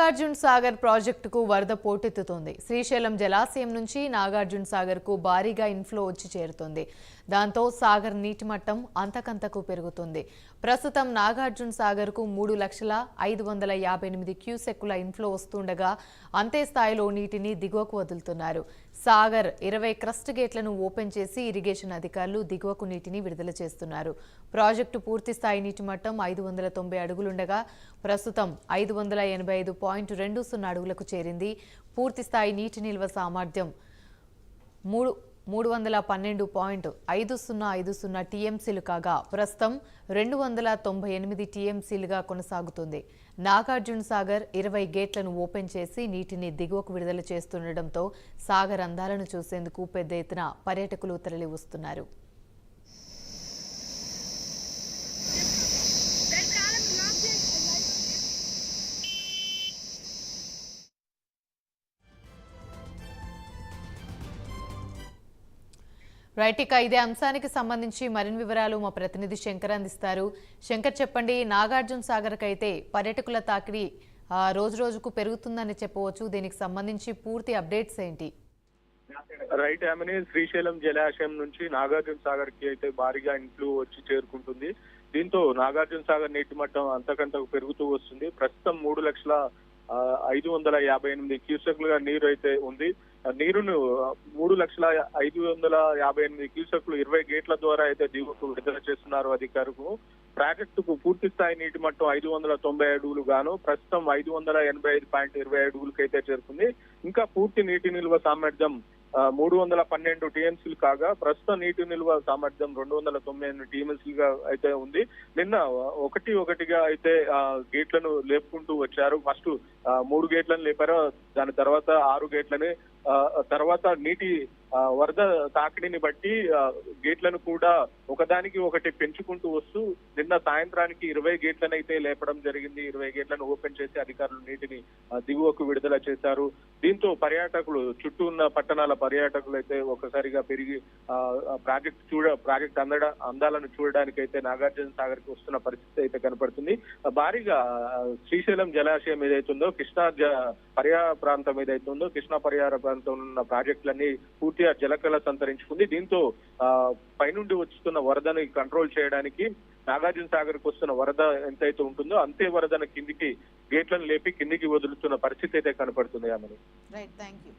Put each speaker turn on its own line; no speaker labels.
నాగార్జున సాగర్ ప్రాజెక్టుకు వరద పోటెత్తుతోంది. శ్రీశైలం జలాశయం నుంచి నాగార్జున సాగర్కు భారీగా ఇన్ఫ్లో వచ్చి చేరుతోంది. దాంతో సాగర్ నీటి మట్టం అంతకంతకు పెరుగుతుంది. ప్రస్తుతం నాగార్జున సాగర్కు 3,05,58 క్యూసెక్కుల ఇన్ఫ్లో వస్తుండగా అంతే స్థాయిలో నీటిని దిగువకు వదులుతున్నారు. సాగర్ 20 క్రస్ట్ గేట్లను ఓపెన్ చేసి ఇరిగేషన్ అధికారులు దిగువకు నీటిని విడుదల చేస్తున్నారు. ప్రాజెక్టు పూర్తి స్థాయి నీటి మట్టం 590 అడుగులుండగా ప్రస్తుతం 585.20 అడుగులకు చేరింది. పూర్తి స్థాయి నీటి నిల్వ సామర్థ్యం 312.5050 టీఎంసీలు కాగా ప్రస్తుతం 298 టీఎంసీలుగా కొనసాగుతుంది. నాగార్జున సాగర్ 20 గేట్లను ఓపెన్ చేసి నీటిని దిగువకు విడుదల చేస్తుండటంతో సాగర్ అందాలను చూసేందుకు పెద్ద ఎత్తున పర్యాటకులు తరలి వస్తున్నారు. రైట్, ఇక ఇదే అంశానికి సంబంధించి మరిన్ని వివరాలు మా ప్రతినిధి శంకర్ అందిస్తారు. శంకర్, చెప్పండి. నాగార్జున సాగర్కి అయితే పర్యాటకుల తాకిడి రోజు రోజుకు పెరుగుతుందని చెప్పవచ్చు. దీనికి సంబంధించి పూర్తి అప్డేట్స్ ఏంటి?
రైట్ ఆమెని శ్రీశైలం జలాశయం నుంచి నాగార్జున సాగర్ కి అయితే భారీగా ఇన్ఫ్లో వచ్చి చేరుకుంటుంది. దీంతో నాగార్జున సాగర్ నీటి మట్టం అంతకంతకు పెరుగుతూ వస్తుంది. ప్రస్తుతం 3,05,58 క్యూసెక్లుగా నీరు అయితే ఉంది. నీరును 3,05,58 క్యూసెక్లు 20 గేట్ల ద్వారా అయితే దిగువకు విడుదల చేస్తున్నారు అధికారులు. ప్రాజెక్టుకు పూర్తి స్థాయి నీటి మట్టం 590 అడుగులు గాను ప్రస్తుతం 585.20 అడుగులకు అయితే చేరుకుంది. ఇంకా పూర్తి నీటి నిల్వ సామర్థ్యం 312 టీఎంసీలు కాగా ప్రస్తుతం నీటి నిల్వ సామర్థ్యం 298 టీఎంసీలుగా అయితే ఉంది. నిన్న ఒకటిగా అయితే గేట్లను లేపుకుంటూ వచ్చారు. ఫస్ట్ 3 గేట్లను లేపారు, దాని తర్వాత 6 గేట్లని, తర్వాత నీటి వరద తాకిడిని బట్టి గేట్లను కూడా ఒకదానికి ఒకటి పెంచుకుంటూ వస్తూ నిన్న సాయంత్రానికి 20 గేట్లను అయితే లేపడం జరిగింది. 20 గేట్లను ఓపెన్ చేసి అధికారులు నీటిని దిగువకు విడుదల చేశారు. దీంతో పర్యాటకులు, చుట్టూ ఉన్న పట్టణాల పర్యాటకులు అయితే ఒక్కసారిగా పెరిగి ప్రాజెక్ట్ అందాలను చూడడానికి అయితే నాగార్జున సాగర్ కి వస్తున్న పరిస్థితి అయితే కనపడుతుంది. భారీగా శ్రీశైలం జలాశయం ఏదైతుందో, కృష్ణా పర్యాయ ప్రాంతం ఏదైతుందో, కృష్ణా పర్యాయ ప్రాంతంలో ఉన్న ప్రాజెక్టులన్నీ పూర్తిగా జలకళ సంతరించుకుంది. దీంతో పైనుండి వస్తున్న వరదను కంట్రోల్ చేయడానికి నాగార్జున సాగర్ కు వస్తున్న వరద ఎంతైతే ఉంటుందో అంతే వరదను గేట్లను లేపి కిందికి వదులుతున్న పరిస్థితి అయితే కనపడుతుంది. ఆమె
రైట్, థాంక్యూ.